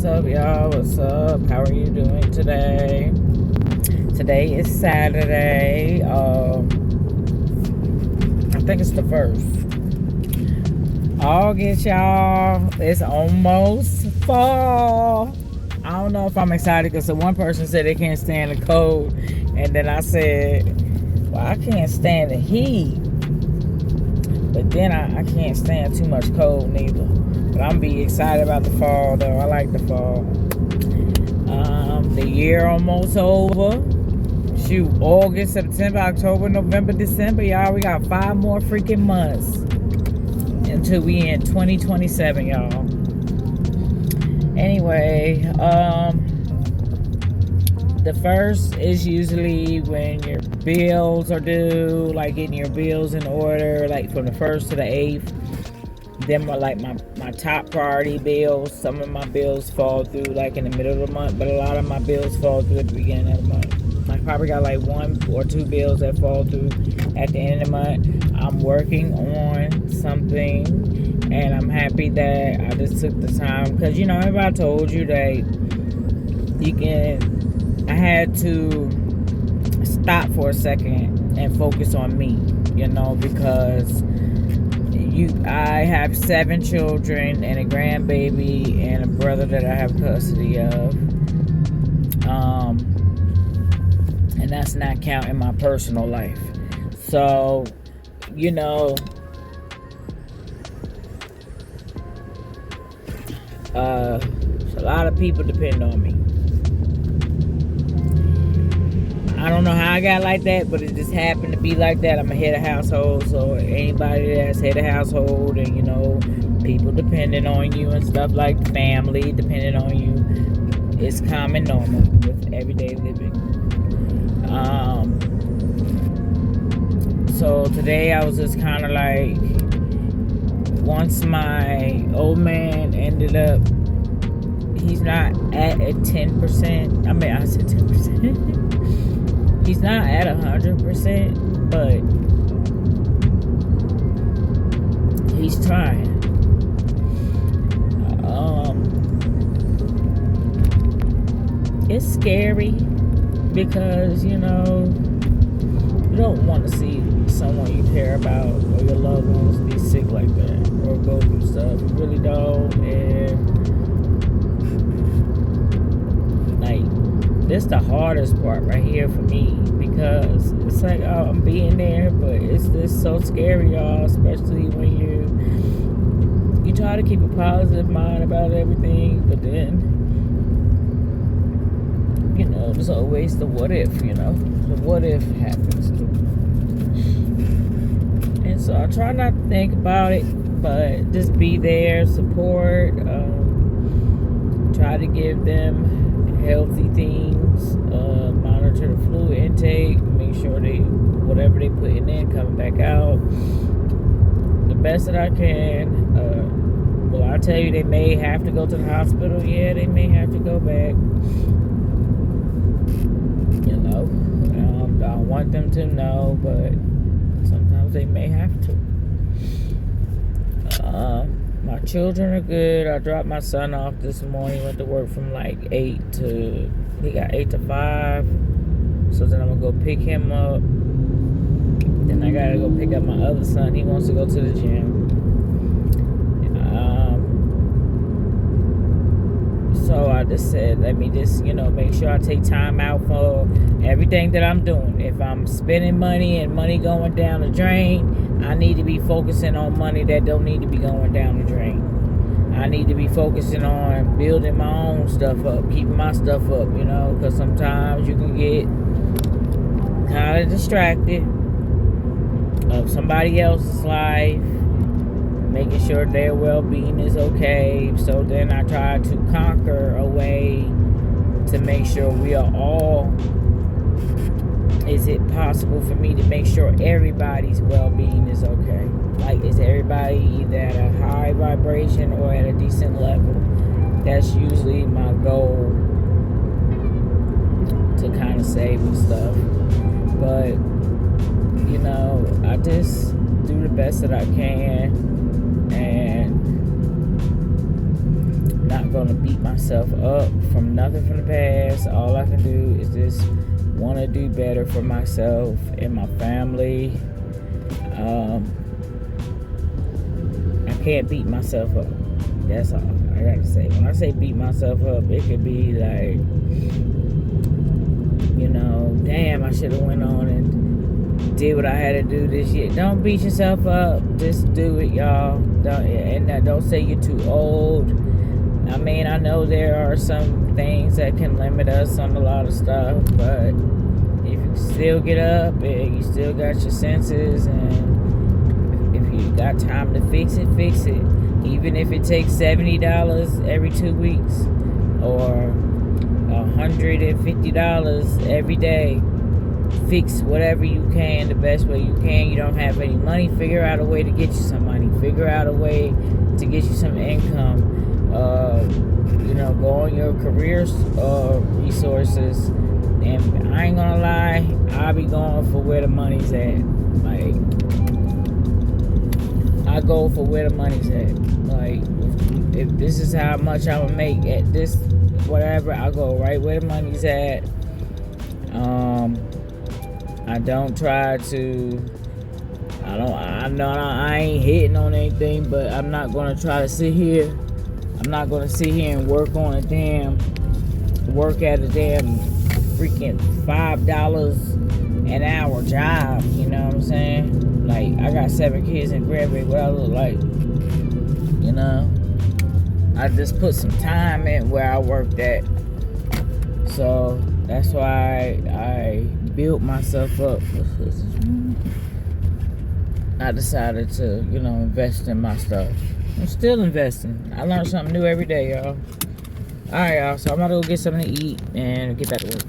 What's up, y'all? What's up? How are you doing today? Today is Saturday. I think it's the 1st. August, y'all. It's almost fall. I don't know if I'm excited because the one person said they can't stand the cold. And then I said, well, I can't stand the heat. But then I can't stand too much cold neither. But I'm be excited about the fall though. I like the fall. The year almost over. Shoot, August, September, October, November, December, y'all. We got 5 more freaking months until we in 2027, y'all. Anyway, the 1st is usually when your bills are due, like getting your bills in order, like from the 1st to the 8th. Them are like my top priority bills. Some of my bills fall through like in the middle of the month, but a lot of my bills fall through at the beginning of the month. I probably got like 1 or 2 bills that fall through at the end of the month. I'm working on something, and I'm happy that I just took the time because remember I told you that I had to stop for a second and focus on me, because I have 7 children and a grandbaby and a brother that I have custody of. And that's not counting my personal life. So, a lot of people depend on me. I don't know how I got like that, but it just happened to be like that. I'm a head of household, so anybody that's head of household and, people depending on you and stuff like family depending on you, it's common normal with everyday living. So today I was just kind of like, once my old man ended up, he's not at a 10%. I mean, I said 10%. He's not at 100%, but he's trying. It's scary because, you don't want to see someone you care about or your loved ones be sick like that or go through stuff. You really don't. And this the hardest part right here for me because it's like, oh, I'm being there, but it's just so scary, y'all, especially when you try to keep a positive mind about everything, but then there's always the what if, the what if happens too. And so I try not to think about it, but just be there, support, try to give them healthy things, monitor the fluid intake, make sure whatever they putting in coming back out the best that I can. Well, I tell you, they may have to go to the hospital. Yeah, they may have to go back. I want them to know, but sometimes they may have to. My children are good. I dropped my son off this morning. Went to work from like 8 to 5. So then I'm gonna go pick him up. Then I gotta go pick up my other son. He wants to go to the gym. So I just said, let me just, make sure I take time out for everything that I'm doing. If I'm spending money and money going down the drain, I need to be focusing on money that don't need to be going down the drain. I need to be focusing on building my own stuff up, keeping my stuff up, because sometimes you can get kind of distracted of somebody else's life, making sure their well-being is okay. So then I try to conquer a way to make sure we are all, is it possible for me to make sure everybody's well-being is okay? Like, is everybody either at a high vibration or at a decent level? That's usually my goal to kind of save and stuff. But, I just do the best that I can and not gonna beat myself up from nothing from the past. All I can do is just want to do better for myself and my family. I can't beat myself up. That's all I gotta say. When I say beat myself up, it could be like, damn, I should have went on and did what I had to do this year. Don't beat yourself up. Just do it, y'all. Don't say you're too old. I mean, I know there are some things that can limit us on a lot of stuff, but if you still get up and you still got your senses, and if you got time to fix it, fix it. Even if it takes $70 every 2 weeks or $150 every day. Fix whatever you can the best way you can. You don't have any money, figure out a way to get you some money. Figure out a way to get you some income. Go on your career resources. And I ain't gonna lie, I'll be going for where the money's at. Like, I go for where the money's at. Like, if this is how much I'm gonna make at this, whatever, I go right where the money's at. I don't try to. I know I ain't hitting on anything, but I'm not gonna try to sit here. I'm not gonna sit here and work at a damn freaking $5 an hour job. You know what I'm saying? Like, I got 7 kids in grandbaby. What I look like? I just put some time in where I worked at. So that's why I built myself up. I decided to, invest in my stuff. I'm still investing. I learn something new every day, y'all. Alright, y'all. So I'm about to go get something to eat and get back to work.